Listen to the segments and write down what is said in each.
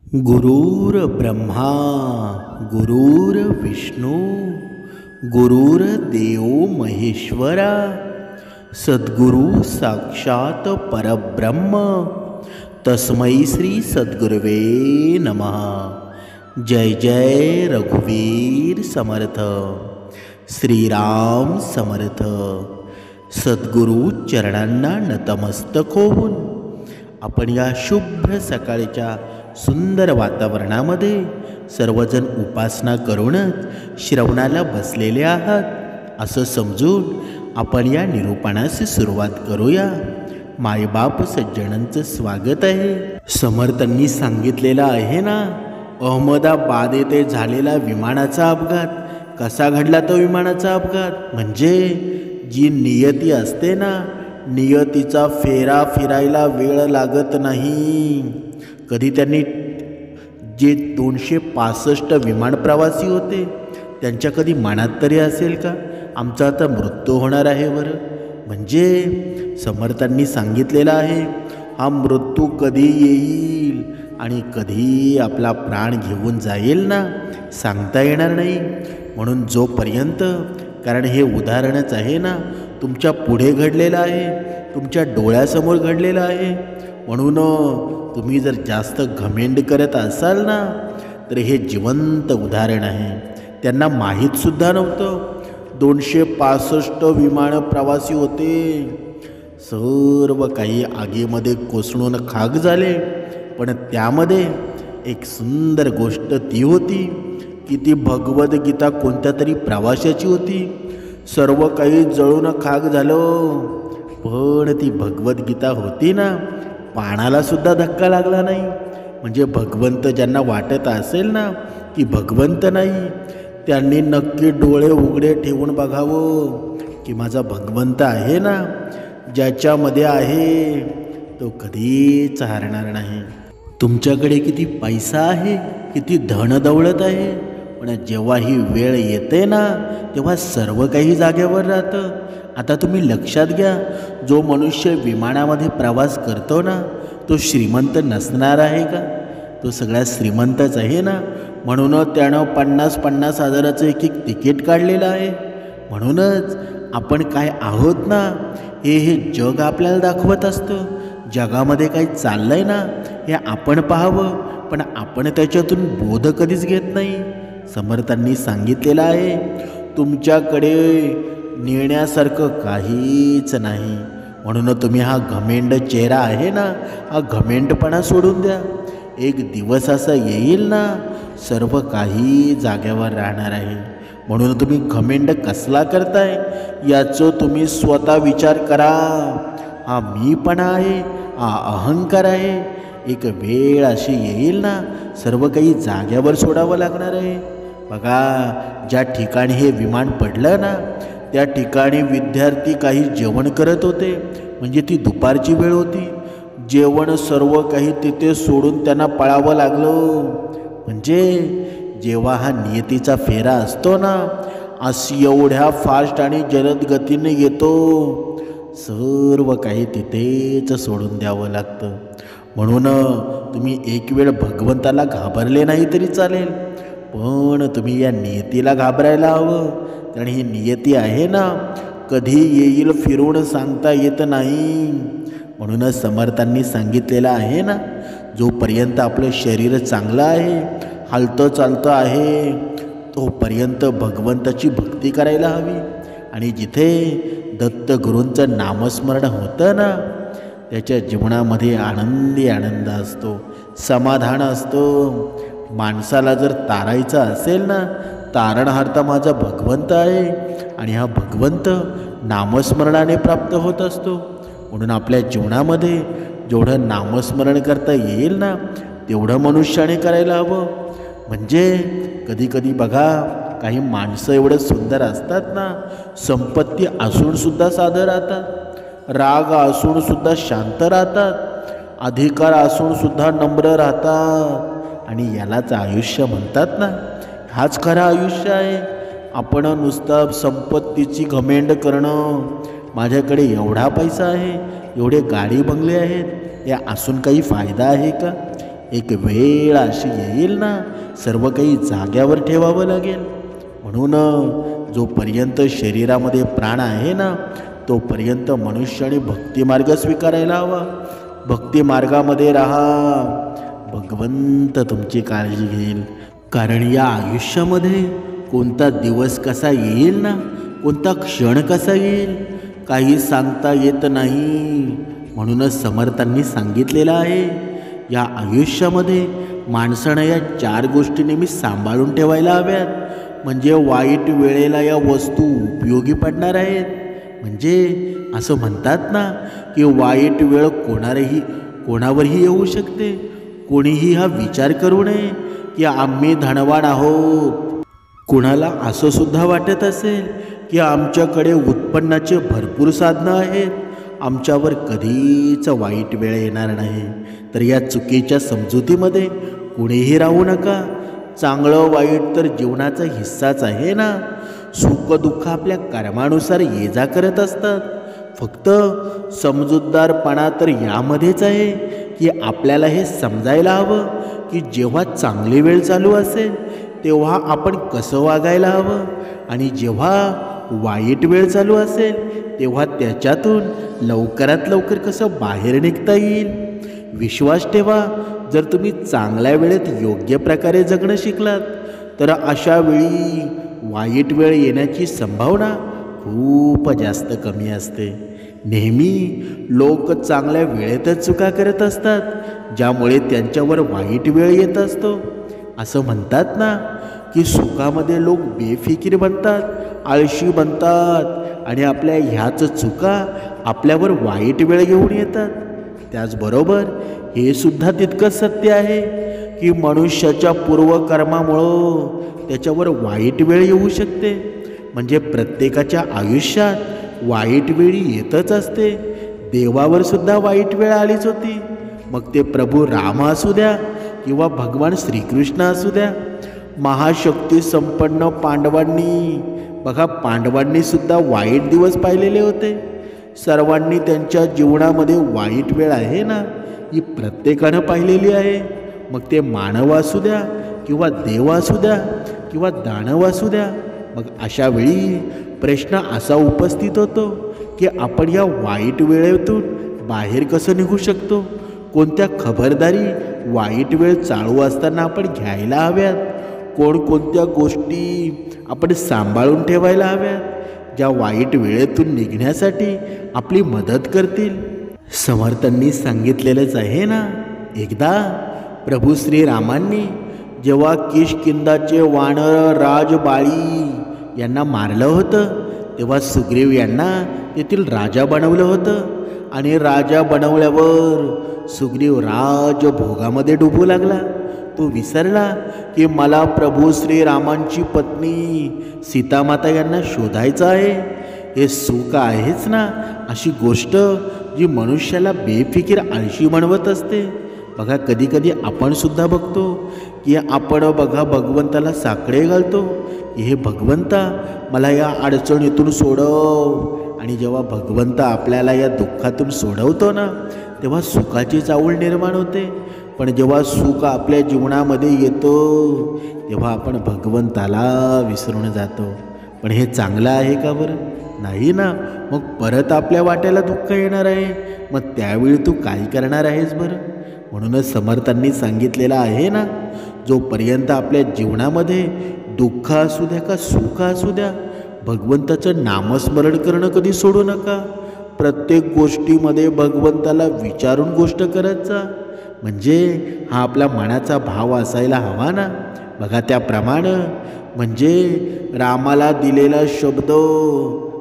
गुरुर्ब्रह्मा गुरुर्विष्णू गुरुर्देव महेश्वरा सद्गुरु साक्षात परब्रह्म तस्मै श्री सद्गुरुवे नमः। जय जय रघुवीर समर्थ श्रीराम समर्थ। सद्गुरु चरणांना नतमस्तक होऊन आपण या शुभ्र सकाळच्या सुंदर वातावरणामध्ये सर्वजण उपासना करूनच श्रवणाला बसलेले आहात असं समजून आपण या निरूपणास सुरुवात करूया। मायबाप सज्जनांचं स्वागत आहे। समर्थांनी सांगितलेलं आहे ना, अहमदाबाद येथे झालेला विमानाचा अपघात कसा घडला तो विमानाचा अपघात म्हणजे जी नियती असते ना, नियतीचा फेरा फिरायला वेळ लागत नाही। कधी त्यांनी जे 265 विमान प्रवासी होते त्यांच्या कधी मनात तरी असेल का आमचा आता मृत्यू होणार आहे बरं? म्हणजे समर्थांनी सांगितलेलं आहे हा मृत्यू कधी येईल आणि कधी आपला प्राण घेऊन जाईल ना सांगता येणार नाही। म्हणून जोपर्यंत, कारण हे उदाहरणच आहे ना, तुमच्या पुढे घडलेलं आहे, तुमच्या डोळ्यासमोर घडलेलं आहे। म्हणून तुम्ही जर जास्त घमेंड करत असाल ना तर हे जिवंत उदाहरण आहे। त्यांना माहीतसुद्धा नव्हतं 265 विमान प्रवासी होते, सर्व काही आगीमध्ये कोसळून खाक झाले। पण त्यामध्ये एक सुंदर गोष्ट ती होती की ती भगवद्गीता कोणत्या तरी प्रवाशाची होती। सर्व काही जळून खाक झालं, पण ती भगवद्गीता होती ना, पानाला सुद्धा धक्का लागला नाही। म्हणजे भगवंत ज्यांना वाटत असेल ना की भगवंत नाही, त्यांनी नक्की डोळे उघडे ठेवून बघावं की माझा भगवंत आहे ना, ज्याच्यामध्ये आहे तो कधीच हारणार नाही। तुमच्याकडे किती पैसा आहे, किती धनदौलत आहे, पण जेव्हा ही वेळ येते ना तेव्हा सर्व काही जागेवर राहतं। आता तुम्ही लक्षात घ्या, जो मनुष्य विमानामध्ये प्रवास करतो ना तो श्रीमंत नसणार आहे का? तो सगळ्यात श्रीमंतच आहे ना। म्हणून त्यानं 50-50 हजाराचं एक तिकीट काढलेलं आहे। म्हणूनच आपण काय आहोत ना हे जग आपल्याला दाखवत असतं। जगामध्ये काही चाललंय ना हे आपण पाहावं, पण आपण त्याच्यातून बोध कधीच घेत नाही। समर्थांनी सांगितलेलं आहे तुमच्याकडे नेण्यासारखं काहीच नाही। म्हणून तुम्ही हा घमेंड चेहरा आहे ना, हा घमेंडपणा सोडून द्या। एक दिवस असा येईल ना सर्व काही जागेवर राहणार आहे। म्हणून तुम्ही घमेंड कसला करताय याचं तुम्ही स्वतः विचार करा। हा मीपणा आहे, हा अहंकार आहे। एक वेळ अशी येईल ना सर्व काही जागेवर सोडावं लागणार आहे। बघा, ज्या ठिकाणी हे विमान पडलं ना त्या ठिकाणी विद्यार्थी काही जेवण करत होते, म्हणजे ती दुपारची वेळ होती। जेवण सर्व काही तिथे सोडून त्यांना पळावं लागलं। म्हणजे जेव्हा हा नियतीचा फेरा असतो ना अशी एवढ्या फास्ट आणि जलद गतीने येतो, सर्व काही तिथेच सोडून द्यावं लागतं। म्हणून तुम्ही एक वेळ भगवंताला घाबरले नाही तरी चालेल, पण तुम्ही या नियतीला घाबरायला हवं। कारण ही नियती आहे ना कधी येईल फिरून सांगता येत नाही। म्हणूनच समर्थांनी सांगितलेलं आहे ना, जोपर्यंत आपलं शरीर चांगलं आहे, हालतं चालतं आहे, तोपर्यंत भगवंताची भक्ती करायला हवी। आणि जिथे दत्तगुरूंचं नामस्मरण होतं ना त्याच्या जीवनामध्ये आनंदी आनंद असतो, समाधान असतो। माणसाला जर तारायचं असेल ना, तारणहार्ता माझा भगवंत आहे आणि हा भगवंत नामस्मरणाने प्राप्त होत असतो। म्हणून आपल्या जीवनामध्ये जेवढं नामस्मरण करता येईल ना तेवढं मनुष्याने करायला हवं। म्हणजे कधी कधी बघा, काही माणसं एवढं सुंदर असतात ना, संपत्ती असूनसुद्धा साधं राहतात, राग असूनसुद्धा शांत राहतात, अधिकार असूनसुद्धा नम्र राहतात, आणि यालाच आयुष्य म्हणतात ना। हाच खरं आयुष्य आहे। आपण नुसतं संपत्तीची घमेंड करणं, माझ्याकडे एवढा पैसा आहे, एवढे गाडी बंगले आहेत, या असून काही फायदा आहे का? एक वेळ अशी येईल ना, सर्व काही जाग्यावर ठेवावं लागेल. म्हणून जोपर्यंत शरीरामध्ये प्राण आहे ना, तोपर्यंत मनुष्याने भक्तिमार्ग स्वीकारायला हवा. भक्तिमार्गामध्ये राहा, भगवंत तुमची काळजी घेईल. कारण या आयुष्यामध्ये कोणता दिवस कसा येईल ना, कोणता क्षण कसा येईल, काही सांगता येत नाही. म्हणूनच समर्थांनी सांगितलेलं आहे, या आयुष्यामध्ये माणसानं या 4 गोष्टी नेहमी सांभाळून ठेवायला हव्यात. म्हणजे वाईट वेळेला या वस्तू उपयोगी पडणार आहेत. म्हणजे असं म्हणतात ना, की वाईट वेळ कोणावरही येऊ शकते. कोणीही हा विचार करू नये की आम्ही धनवान आहोत. कुणाला असं सुद्धा वाटत असेल की आमच्याकडे उत्पन्नाचे भरपूर साधनं आहेत, आमच्यावर कधीच वाईट वेळ येणार नाही. तर या चुकीच्या समजुतीमध्ये कुणीही राहू नका. चांगलं वाईट तर जीवनाचा हिस्साच आहे ना. सुख दुःख आपल्या कर्मानुसार ये जा करत असतात. फक्त समजूतदारपणा तर यामध्येच आहे की आपल्याला हे समजायला हवं की जेव्हा चांगली वेळ चालू असेल तेव्हा आपण कसं वागायला हवं, आणि जेव्हा वाईट वेळ चालू असेल तेव्हा त्याच्यातून लवकरात लवकर कसं बाहेर निघता येईल. विश्वास ठेवा, जर तुम्ही चांगल्या वेळेत योग्य प्रकारे जगणं शिकलात तर अशा वेळी वाईट वेळ येण्याची संभावना खूप जास्त कमी असते. नेहमी लोक चांगल्या वेळेतच चुका करत असतात, ज्यामुळे त्यांच्यावर वाईट वेळ येत असतो. असं म्हणतात ना की सुखामध्ये लोक बेफिकीर बनतात, आळशी बनतात, आणि आपल्या ह्याच चुका आपल्यावर वाईट वेळ घेऊन येतात. त्याचबरोबर हे सुद्धा तितकंच सत्य आहे की मनुष्याच्या पूर्वकर्मामुळं त्याच्यावर वाईट वेळ येऊ शकते. म्हणजे प्रत्येकाच्या आयुष्यात वाईट वेळी येतच असते. देवावर सुद्धा वाईट वेळ आलीच होती. मग ते प्रभू राम असू द्या किंवा भगवान श्रीकृष्ण असू द्या. महाशक्ती संपन्न पांडवांनी सुद्धा वाईट दिवस पाहिलेले होते. सर्वांनी त्यांच्या जीवनामध्ये वाईट वेळ आहे ना, ही प्रत्येकानं पाहिलेली आहे. मग ते मानव असू द्या किंवा देव असू द्या किंवा दानव असू द्या. मग अशा वेळी प्रश्न असा उपस्थित होतो की आपण या वाईट वेळेतून बाहेर कसं निघू शकतो. कोणत्या खबरदारी वाईट वेळ चालू असताना आपण घ्यायला हव्यात. कोणकोणत्या गोष्टी आपण सांभाळून ठेवायला हव्यात, ज्या वाईट वेळेतून निघण्यासाठी आपली मदत करतील. समर्थांनी सांगितलेलंच आहे ना, एकदा प्रभू श्रीरामांनी जेव्हा किष्किंधाचे वानर राजबाळी यांना मारलं होतं, तेव्हा सुग्रीव यांना तेथील राजा बनवलं होतं. आणि राजा बनवल्यावर सुग्रीव राजभोगामध्ये डुबू लागला. तो विसरला की मला प्रभू श्रीरामांची पत्नी सीतामाता यांना शोधायचं आहे. हे सुख आहेच ना अशी गोष्ट जी मनुष्याला बेफिकीर आळशी बनवत असते. बघा, कधी कधी आपण सुद्धा बघतो की आपण भगवंताला साकडे घालतो, हे भगवंता मला या अडचणीतून सोडव. आणि जेव्हा भगवंत आपल्याला या दुःखातून सोडवतो ना, तेव्हा सुखाची चाहूल निर्माण होते. पण जेव्हा सुख आपल्या जीवनामध्ये येतो तेव्हा आपण भगवंताला विसरून जातो. पण हे चांगलं आहे का बरं? नाही ना. मग परत आपल्या वाट्याला दुःख येणार आहे. मग त्यावेळी तू काय करणार आहेस बरं? म्हणूनच समर्थांनी सांगितलेलं आहे ना, जोपर्यंत आपल्या जीवनामध्ये दुःख असू द्या का सुख असू द्या, भगवंताचं नामस्मरण करणं कधी सोडू नका. प्रत्येक गोष्टीमध्ये भगवंताला विचारून गोष्ट करत जा. म्हणजे हा आपला मनाचा भाव असायला हवा ना. बघा, त्याप्रमाणे म्हणजे रामाला दिलेला शब्द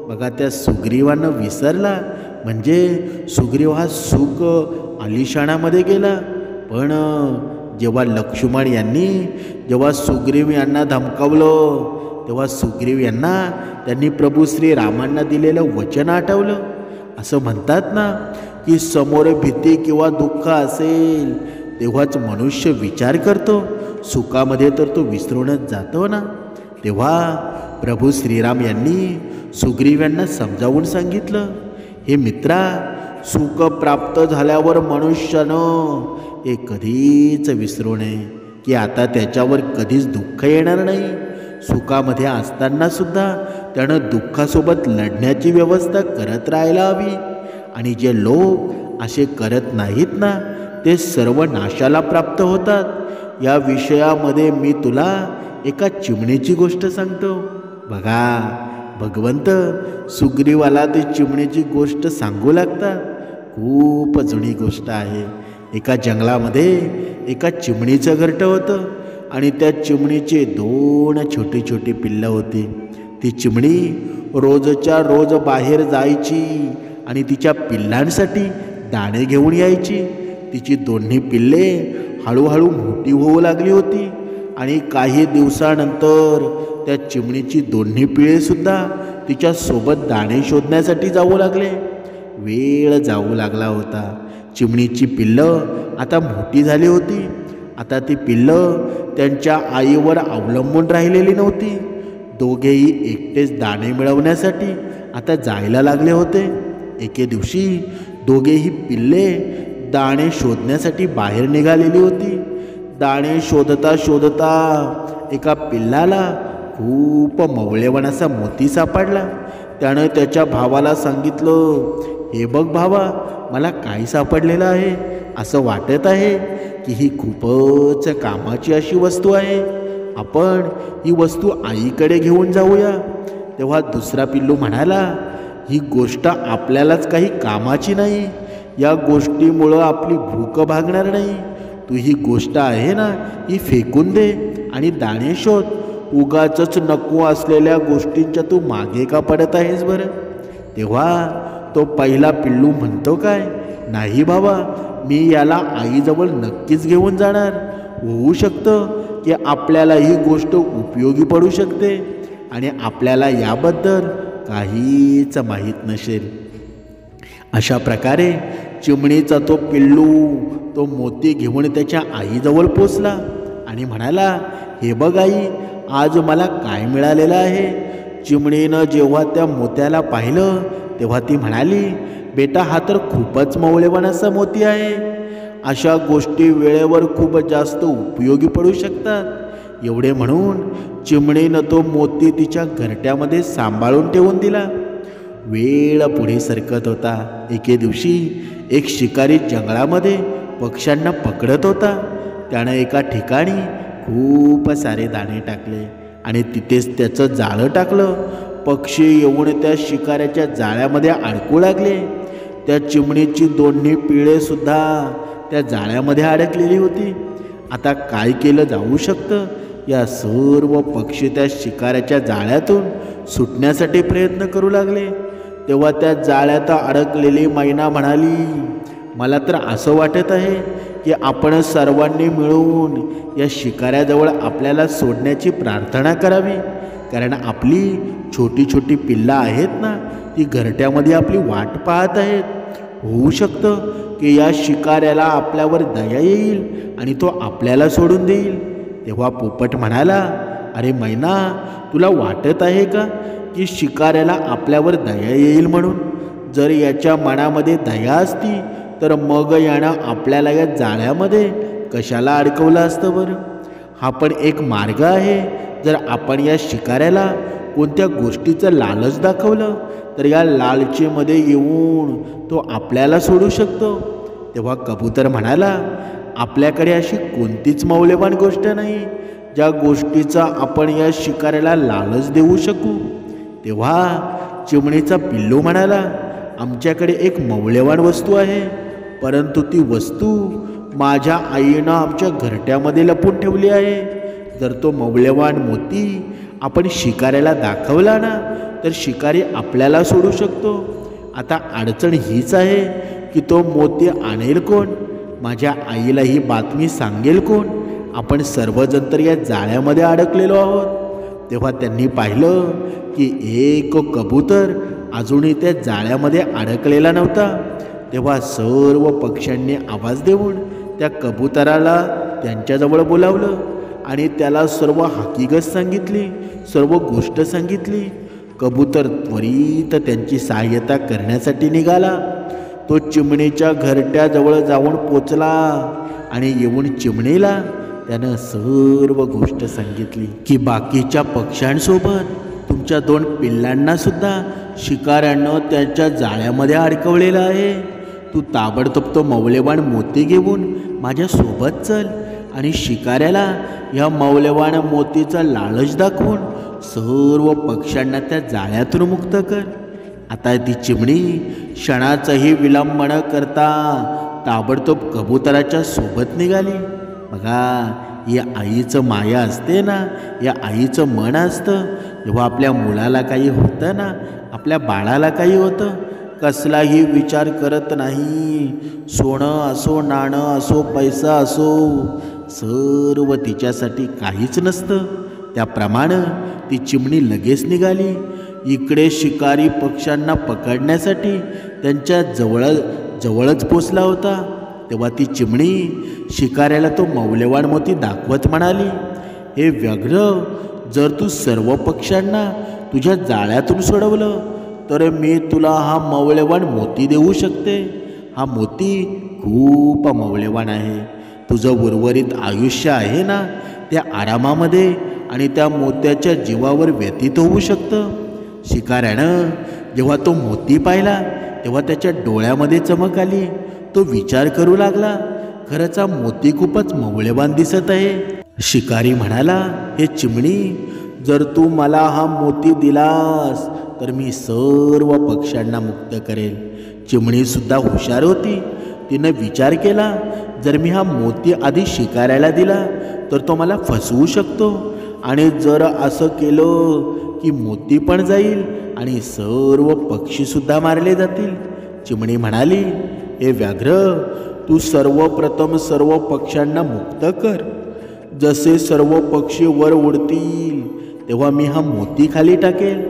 बघा त्या सुग्रीवानं विसरला. म्हणजे सुग्रीव हा सुख आलिशाणामध्ये गेला. पण जेव्हा लक्ष्मण यांनी जेव्हा सुग्रीव यांना धमकावलं, तेव्हा सुग्रीव यांना त्यांनी प्रभू श्रीरामांना दिलेलं वचन आठवलं. असं म्हणतात ना की समोर भीती किंवा दुःख असेल तेव्हाच मनुष्य विचार करतो, सुखामध्ये तर तो विसरूनच जातो ना. तेव्हा प्रभू श्रीराम यांनी सुग्रीव यांना समजावून सांगितलं, हे मित्रा, सुख प्राप्त झाल्यावर मनुष्यानं हे कधीच विसरू नये की आता त्याच्यावर कधीच दुःख येणार नाही. सुखामध्ये असताना सुद्धा त्यानं दुःखासोबत लढण्याची व्यवस्था करत राहायला हवी. आणि जे लोक असे करत नाहीत ना ते सर्व नाशाला प्राप्त होतात. या विषयामध्ये मी तुला एका चिमणीची गोष्ट सांगतो. बघा, भगवंत सुग्रीवाला ते चिमणीची गोष्ट सांगू लागतात. खूप जुनी गोष्ट आहे. एका जंगलामध्ये एका चिमणीचं घरटं होतं आणि त्या चिमणीचे 2 छोटी छोटी पिल्लं होती. ती चिमणी रोजच्या रोज बाहेर जायची आणि तिच्या पिल्लांसाठी दाणे घेऊन यायची. तिची दोन्ही पिल्ले हळूहळू मोठी होऊ लागली होती आणि काही दिवसानंतर त्या चिमणीची दोन्ही पिल्लेसुद्धा तिच्यासोबत दाणे शोधण्यासाठी जाऊ लागले. वेळ जाऊ लागला होता. चिमणीची पिल्लं आता मोठी झाली होती. आता ती पिल्लं त्यांच्या आईवर अवलंबून राहिलेली नव्हती. दोघेही एकटेच दाणे मिळवण्यासाठी आता जायला लागले होते. एके दिवशी दोघेही पिल्ले दाणे शोधण्यासाठी बाहेर निघालेली होती. दाणे शोधता शोधता एका पिल्लाला खूप मौल्यवान असा मोती सापडला. त्यानं त्याच्या भावाला सांगितलं, हे बघ भावा, मला काय सापडलेलं आहे. असं वाटत आहे की ही खूपच कामाची अशी वस्तू आहे. आपण ही वस्तू आईकडे घेऊन जाऊया. तेव्हा दुसरा पिल्लू म्हणाला, ही गोष्ट आपल्यालाच काही कामाची नाही. या गोष्टीमुळं आपली भूक भागणार नाही. तू ही गोष्ट आहे ना ही फेकून दे आणि दाणे शोध. उगाचच नको असलेल्या गोष्टींच्या तू मागे का पडत आहेस बरं. तेव्हा तो पहिला पिल्लू म्हणतो, काय नाही बाबा, मी याला आईजवळ नक्कीच घेऊन जाणार. होऊ शकतं की आपल्याला ही गोष्ट उपयोगी पडू शकते आणि आपल्याला याबद्दल काहीच माहीत नसेल. अशा प्रकारे चिमणीचा तो पिल्लू तो मोती घेऊन त्याच्या आईजवळ पोचला आणि म्हणाला, हे बघ आई, आज मला काय मिळालेलं आहे. चिमणीनं जेव्हा त्या मोत्याला पाहिलं तेव्हा ती म्हणाली, बेटा, हा तर खूपच मौल्यवान असा मोती आहे. अशा गोष्टी वेळेवर खूप जास्त उपयोगी पडू शकतात. एवढे म्हणून चिमणीनं तो मोती तिच्या घरट्यामध्ये सांभाळून ठेवून दिला. वेळ पुढे सरकत होता. एके दिवशी एक शिकारी जंगलामध्ये पक्ष्यांना पकडत होता. त्यानं एका ठिकाणी खूप सारे दाणे टाकले आणि तिथेच त्याचं जाळं टाकलं. पक्षी येऊन त्या शिकाऱ्याच्या जाळ्यामध्ये अडकू लागले. त्या चिमणीची दोन्ही पिल्लेसुद्धा त्या जाळ्यामध्ये अडकलेली होती. आता काय केलं जाऊ शकतं. या सर्व पक्षी त्या शिकाऱ्याच्या जाळ्यातून सुटण्यासाठी प्रयत्न करू लागले. तेव्हा त्या जाळ्यात अडकलेली मैना म्हणाली, मला तर असं वाटत आहे की आपण सर्वांनी मिळून या शिकाऱ्याजवळ आपल्याला सोडण्याची प्रार्थना करावी. कारण आपली छोटी छोटी पिल्लं आहेत ना, ती घरट्यामध्ये आपली वाट पाहत आहेत. होऊ शकतं की या शिकाऱ्याला आपल्यावर दया येईल आणि तो आपल्याला सोडून देईल. तेव्हा पोपट म्हणाला, अरे मैना, तुला वाटत आहे का की शिकाऱ्याला आपल्यावर दया येईल म्हणून? जर याच्या मनामध्ये दया असती तर मग यानं आपल्याला या जाळ्यामध्ये कशाला अडकवलं असतं बरं. हा पण एक मार्ग आहे. जर आपण या शिकाऱ्याला कोणत्या गोष्टीचं लालच दाखवलं तर या लालचीमध्ये येऊन तो आपल्याला सोडू शकतो. तेव्हा कबूतर म्हणाला, आपल्याकडे अशी कोणतीच मौल्यवान गोष्ट नाही ज्या गोष्टीचा आपण या शिकाऱ्याला लालच देऊ शकू. तेव्हा चिमणीचा पिल्लू म्हणाला, आमच्याकडे एक मौल्यवान वस्तू आहे, परंतु ती वस्तू माझ्या आईनं आमच्या घरट्यामध्ये लपून ठेवली आहे. जर तो मौल्यवान मोती आपण शिकाऱ्याला दाखवला ना तर शिकारी आपल्याला सोडू शकतो. आता अडचण हीच आहे की तो मोती आणेल कोण? माझ्या आईला ही बातमी सांगेल कोण? आपण सर्वजण तर या जाळ्यामध्ये अडकलेलो आहोत. तेव्हा त्यांनी पाहिलं की एक कबूतर अजूनही त्या जाळ्यामध्ये अडकलेला नव्हता. तेव्हा सर्व पक्ष्यांनी आवाज देऊन त्या कबुतराला त्यांच्याजवळ बोलावलं आणि त्याला सर्व हकीकत सांगितली, सर्व गोष्ट सांगितली. कबूतर त्वरित त्यांची सहाय्यता करण्यासाठी निघाला. तो चिमणीच्या घरट्याजवळ जाऊन पोचला आणि येऊन चिमणीला त्यानं सर्व गोष्ट सांगितली की बाकीच्या पक्ष्यांसोबत तुमच्या 2 पिल्लांना सुद्धा शिकाऱ्यानं त्यांच्या जाळ्यामध्ये अडकवलेलं आहे. तू ताबडतोब तो मौल्यवान मोती घेऊन माझ्यासोबत चल आणि शिकाऱ्याला या मौल्यवान मोतीचा लालच दाखवून सर्व पक्ष्यांना त्या जाळ्यातून मुक्त कर. आता ती चिमणी क्षणाचाही विलंब न करता ताबडतोब कबुतराच्या सोबत निघाली. बघा, या आईचं माया असते ना, या आईचं मन असतं. जेव्हा आपल्या मुलाला काही होतं ना, आपल्या बाळाला काही होतं, कसलाही विचार करत नाही. सोनं असो, नाणं असो, पैसा असो, सर्व तिच्यासाठी काहीच नसतं. त्याप्रमाणे ती चिमणी लगेच निघाली. इकडे शिकारी पक्ष्यांना पकडण्यासाठी त्यांच्या जवळच पोचला होता. तेव्हा ती चिमणी शिकाऱ्याला तो मौल्यवान मोती दाखवत म्हणाली, हे व्याघ्र, जर तू सर्व पक्ष्यांना तुझ्या जाळ्यातून सोडवलं तर मी तुला हा मौल्यवान मोती देऊ शकते. हा मोती खूप मौल्यवान आहे. तुझं उर्वरित आयुष्य आहे ना, त्या आरामामध्ये आणि त्या मोत्याच्या जीवावर व्यतीत होऊ शकतं. शिकाऱ्यानं जेव्हा तो मोती पाहिला तेव्हा त्याच्या डोळ्यामध्ये चमक आली. तो विचार करू लागला, खरंच हा मोती खूपच मौल्यवान दिसत आहे. शिकारी म्हणाला, हे चिमणी, जर तू मला हा मोती दिलास तर मी सर्व पक्ष्यांना मुक्त करेल. चिमणीसुद्धा हुशार होती. तिनं विचार केला, जर मी हा मोती आधी शिकाऱ्याला दिला तर तो मला फसवू शकतो, आणि जर असं केलं की मोती पण जाईल आणि सर्व पक्षीसुद्धा मारले जातील. चिमणी म्हणाली, हे व्याघ्र, तू सर्वप्रथम सर्व पक्ष्यांना मुक्त कर. जसे सर्व पक्षी वर उडतील तेव्हा मी हा मोती खाली टाकेल.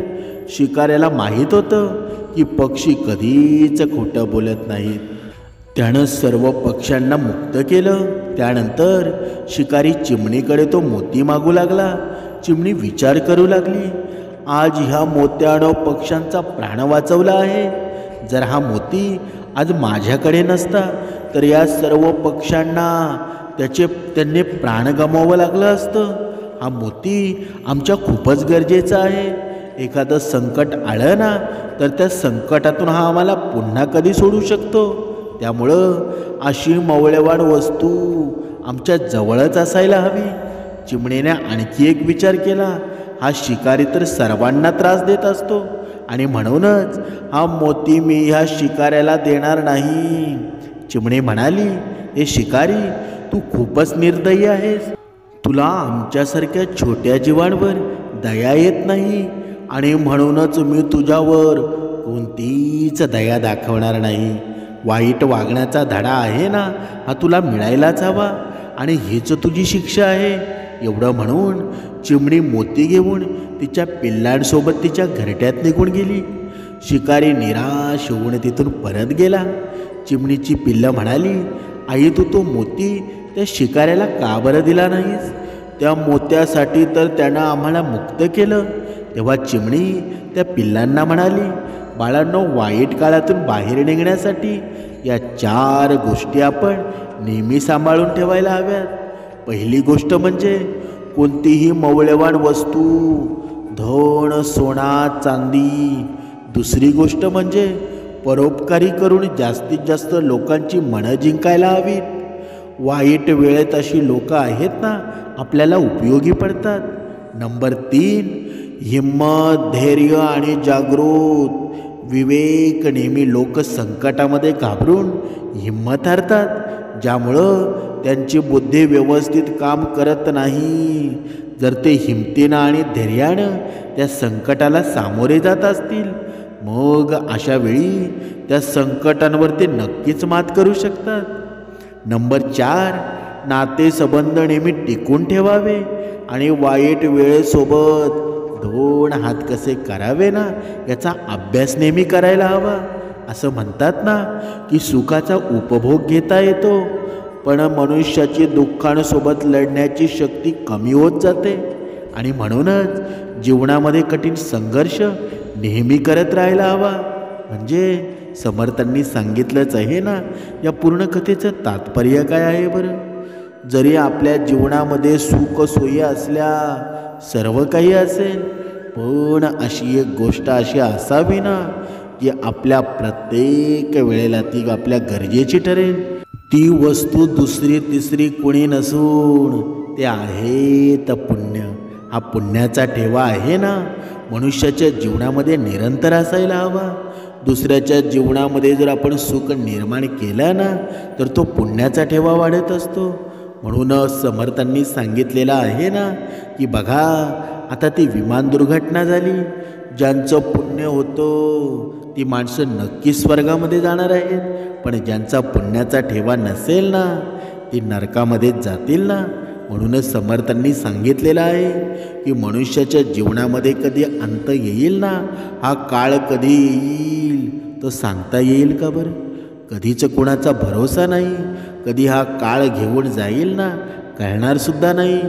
शिकाऱ्याला माहीत होतं की पक्षी कधीच खोटं बोलत नाहीत. त्यानं सर्व पक्ष्यांना मुक्त केलं. त्यानंतर शिकारी चिमणीकडे तो मोती मागू लागला. चिमणी विचार करू लागली, आज ह्या मोत्यानं पक्ष्यांचा प्राण वाचवला आहे. जर हा मोती आज माझ्याकडे नसता तर या सर्व पक्ष्यांना त्यांनी प्राण गमावं लागलं असतं. हा मोती आमच्या खूपच गरजेचा आहे. एखादं संकट आलं ना तर त्या संकटातून हा आम्हाला पुन्हा कधी सोडू शकतो. त्यामुळं अशी मौल्यवान वस्तू आमच्या जवळच असायला हवी. चिमणीने आणखी एक विचार केला, हा शिकारी तर सर्वांना त्रास देत असतो आणि म्हणूनच हा मोती मी ह्या शिकाऱ्याला देणार नाही. चिमणी म्हणाली, हे शिकारी, तू खूपच निर्दयी आहेस. तुला आमच्यासारख्या छोट्या जीवांवर दया येत नाही आणि म्हणूनच मी तुझ्यावर कोणतीच दया दाखवणार नाही. वाईट वागण्याचा धडा आहे ना, हा तुला मिळायलाच हवा आणि हीच तुझी शिक्षा आहे. एवढं म्हणून चिमणी मोती घेऊन तिच्या पिल्लांसोबत तिच्या घरट्यात निघून गेली. शिकारी निराश होऊन तिथून परत गेला. चिमणीची पिल्लं म्हणाली, आई, तू तो मोती त्या शिकाऱ्याला का बरं दिला नाहीस? त्या मोत्यासाठी तर त्यानं आम्हाला मुक्त केलं. तेव्हा चिमणी त्या पिल्लांना म्हणाली, बाळांनो, वाईट काळातून बाहेर निघण्यासाठी या 4 गोष्टी आपण नेहमी सांभाळून ठेवायला हव्यात. पहिली गोष्ट म्हणजे कोणतीही मौल्यवान वस्तू, धन, सोना, चांदी. दुसरी गोष्ट म्हणजे परोपकारी करून जास्तीत जास्त लोकांची मनं जिंकायला हवीत. वाईट वेळेत अशी लोकं आहेत ना, आपल्याला उपयोगी पडतात. नंबर 3, हिम्मत, धैर्य आणि जागृत विवेक. नेहमी लोक संकटामध्ये घाबरून हिम्मत हारतात, ज्यामुळं त्यांची बुद्धी व्यवस्थित काम करत नाही. जर ते हिमतीनं आणि धैर्यानं त्या संकटाला सामोरे जात असतील, मग अशा वेळी त्या संकटांवर ते नक्कीच मात करू शकतात. नंबर 4, नातेसंबंध नेहमी टिकून ठेवावे आणि वाईट वेळेसोबत 2 हात कसे करावे ना, याचा अभ्यास नेहमी करायला हवा. असं म्हणतात ना की सुखाचा उपभोग घेता येतो, पण मनुष्याची दुःखांसोबत लढण्याची शक्ती कमी होत जाते. आणि म्हणूनच जीवनामध्ये कठीण संघर्ष नेहमी करत राहायला हवा. म्हणजे समर्थांनी सांगितलंच आहे ना. या पूर्ण कथेचं तात्पर्य काय आहे बरं? जरी आपल्या जीवनामध्ये सुख सोयी असल्या, सर्व काही असेल, पण अशी एक गोष्ट अशी असावी ना की आपल्या प्रत्येक वेळेला ती आपल्या गरजेची ठरेल. ती वस्तू दुसरी तिसरी कोणी नसून ते आहे तर पुण्य. हा पुण्याचा ठेवा आहे ना, मनुष्याच्या जीवनामध्ये निरंतर असायला हवा. दुसऱ्याच्या जीवनामध्ये जर आपण सुख निर्माण केलं ना, तर तो पुण्याचा ठेवा वाढत असतो. म्हणून समर्थांनी सांगितलेलं आहे ना की बघा, आता ती विमान दुर्घटना झाली, ज्यांचं पुण्य होतं ती माणसं नक्की स्वर्गामध्ये जाणार आहेत, पण ज्यांचा पुण्याचा ठेवा नसेल ना, ती नरकामध्येच जातील ना. म्हणूनच समर्थांनी सांगितलेलं आहे की मनुष्याच्या जीवनामध्ये कधी अंत येईल ना, हा काळ कधी येईल तो सांगता येईल का बरं? कधीच कोणाचा भरोसा नाही. कधी हा काळ घेऊन जाईल ना, कळणारसुद्धा नाही.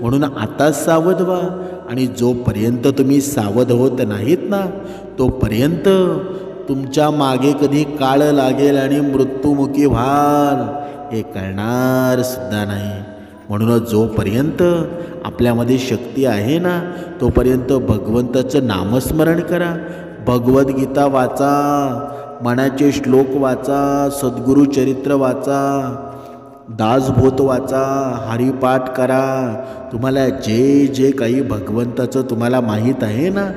म्हणून आताच सावध व्हा. आणि जोपर्यंत तुम्ही सावध होत नाहीत ना, तोपर्यंत तुमच्या मागे कधी काळ लागेल आणि मृत्युमुखी व्हाल हे कळणारसुद्धा नाही. म्हणून जोपर्यंत आपल्यामध्ये शक्ती आहे ना, तोपर्यंत भगवंताचं नामस्मरण करा. भगवद्गीता वाचा, मनाचे श्लोक वाचा, सद्गुरु चरित्र वाचा, दासबोध वाचा, हरिपाठ करा. तुम्हाला जे जे काही भगवंताचं तुम्हाला माहीत आहे ना,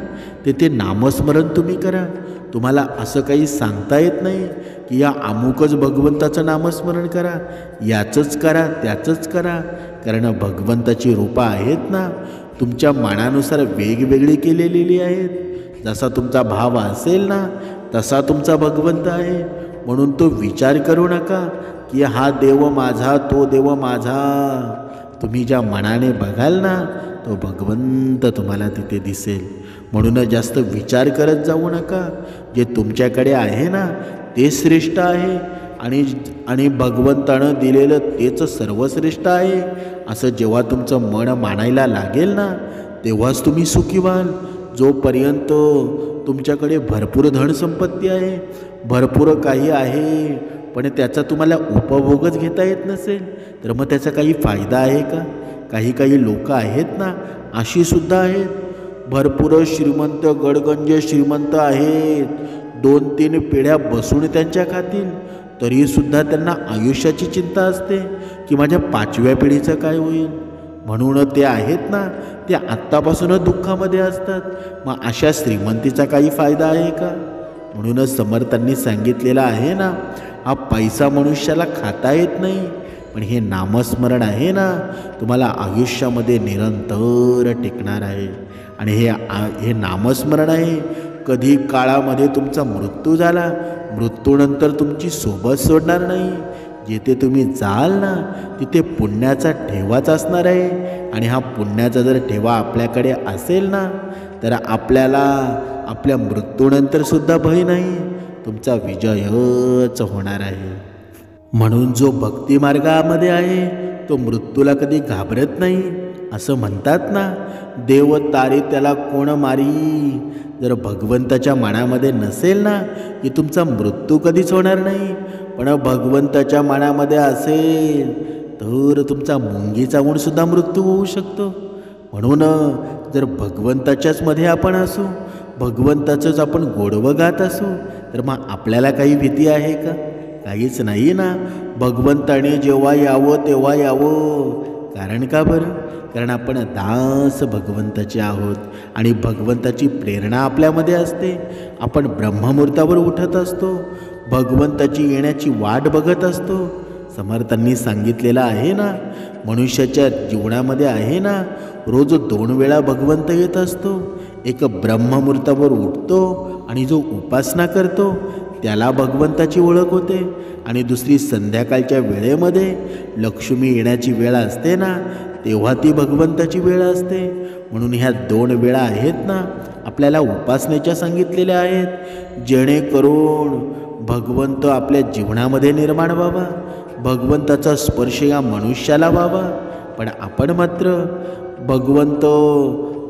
ते नामस्मरण तुम्ही करा. तुम्हाला असं काही सांगता येत नाही की या अमुकच भगवंताचं नामस्मरण करा, याचंच करा, त्याचंच करा. कारण भगवंताची रूपं आहेत ना, तुमच्या मनानुसार वेगवेगळी केलेली आहेत. जसा तुमचा भाव असेल ना, तसा तुमचा भगवंत आहे. म्हणून तो विचार करू नका की हा देव माझा, तो देव माझा. तुम्ही ज्या मनाने बघाल ना, तो भगवंत तुम्हाला तिथे दिसेल. म्हणून जास्त विचार करत जाऊ नका. जे तुमच्याकडे आहे ना, ते श्रेष्ठ आहे. आणि भगवंतानं दिलेलं तेच सर्वश्रेष्ठ आहे असं जेव्हा तुमचं मन मानायला लागेल ना, तेव्हाच तुम्ही सुखी व्हाल. जोपर्यंत तुमच्याकडे भरपूर धनसंपत्ती आहे, भरपूर काही आहे, पण त्याचा तुम्हाला उपभोगच घेता येत नसेल, तर मग त्याचा काही फायदा आहे का? काही लोक आहेत ना, अशी सुद्धा आहेत. भरपूर श्रीमंत, गडगंज श्रीमंत आहेत, 2-3 पिढ्या बसून त्यांच्या खातील, तरीसुद्धा त्यांना आयुष्याची चिंता असते की माझ्या 5व्या पिढीचं काय होईल. म्हणून ते आहेत ना, ते आत्तापासूनच दुःखामध्ये असतात. मग अशा श्रीमंतीचा काही फायदा आहे का? म्हणूनच समर्थांनी सांगितलेलं आहे ना, हा पैसा मनुष्याला खाता येत नाही, पण हे नामस्मरण आहे ना, तुम्हाला आयुष्यामध्ये निरंतर टिकणार आहे. आणि हे नामस्मरण आहे. कधी काळामध्ये तुमचा मृत्यू झाला, मृत्यूनंतर तुमची सोबत सोडणार नाही. जिथे तुम्ही जाल ना, तिथे पुण्याचा ठेवाच असणार आहे. आणि हा पुण्याचा जर ठेवा आपल्याकडे असेल ना, तर आपल्याला आपल्या मृत्यूनंतरसुद्धा भय नाही, तुमचा विजयच होणार आहे. म्हणून जो भक्ती मार्गामध्ये आहे तो मृत्यूला कधी घाबरत नाही. असं म्हणतात ना, देव तारी त्याला कोण मारी. जर भगवंताच्या मनामध्ये नसेल ना, की तुमचा मृत्यू कधीच होणार नाही. पण भगवंताच्या मनामध्ये असेल तर तुमचा मुंगीचा गुणसुद्धा मृत्यू होऊ शकतो. म्हणून जर भगवंताच्याच मध्ये आपण असू, भगवंताचंच आपण गोडवं गात असू, तर मग आपल्याला काही भीती आहे का? काहीच नाही ना. भगवंताने जेव्हा यावं तेव्हा यावं. कारण का बरं? कारण आपण दास भगवंताचे आहोत आणि भगवंताची प्रेरणा आपल्यामध्ये असते. आपण ब्रह्ममुहूर्तावर उठत असतो, भगवंताची येण्याची वाट बघत असतो. समर्थांनी सांगितलेलं आहे ना, मनुष्याच्या जीवनामध्ये आहे ना, रोज 2 वेळा भगवंत येत असतो. एक ब्रह्ममुहूर्तावर उठतो आणि जो उपासना करतो त्याला भगवंताची ओळख होते. आणि दुसरी संध्याकाळच्या वेळेमध्ये लक्ष्मी येण्याची वेळ असते ना, तेव्हा ती भगवंताची वेळ असते. म्हणून ह्या 2 वेळा आहेत ना, आपल्याला उपासनेच्या सांगितलेल्या आहेत, जेणेकरून भगवंत आपल्या जीवनामध्ये निर्माण व्हावा, भगवंताचा स्पर्श या मनुष्याला व्हावा. पण आपण मात्र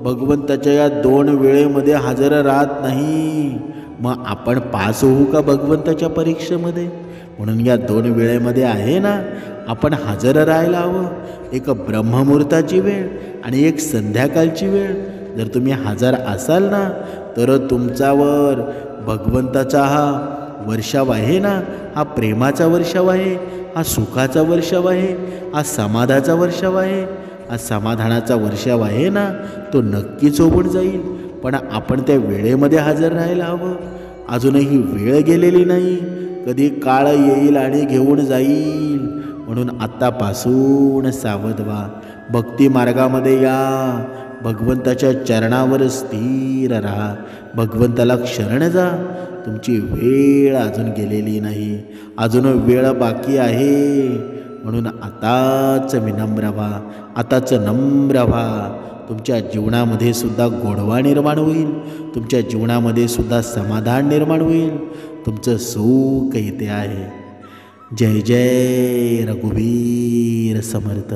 भगवंताच्या या 2 वेळेमध्ये हजर राहत नाही. मग आपण पास होऊ का भगवंताच्या परीक्षेमध्ये? म्हणून या 2 वेळेमध्ये आहे ना, आपण हजर राहायला हवं. एक ब्रह्ममुहूर्ताची वेळ आणि एक संध्याकाळची वेळ. जर तुम्ही हजर असाल ना, तर तुमच्यावर भगवंताचा हा वर्षाव आहे ना, हा प्रेमाचा वर्षाव आहे, हा सुखाचा वर्षाव आहे, हा समाधानाचा वर्षाव आहे, हा समाधानाचा वर्षाव आहे ना, तो नक्कीच होऊन जाईल. पण आपण त्या वेळेमध्ये हजर राहायला हवं. अजूनही वेळ गेलेली नाही. कधी काळ येईल आणि घेऊन जाईल. म्हणून आत्तापासून सावध व्हा. भक्ती मार्गामध्ये या. भगवंताच्या चरणावर स्थिर राहा. भगवंताला शरण जा. तुमची वेळ अजून गेलेली नाही. अजून वेळ बाकी आहे. म्हणून आताच विनम्र व्हा. आताच नम्र व्हा. तुमच्या जीवनामध्ये सुद्धा गोडवा निर्माण होईल. तुमच्या जीवनामध्ये सुद्धा समाधान निर्माण होईल. तुमचं सुख इथे आहे. जय जय रघुवीर समर्थ.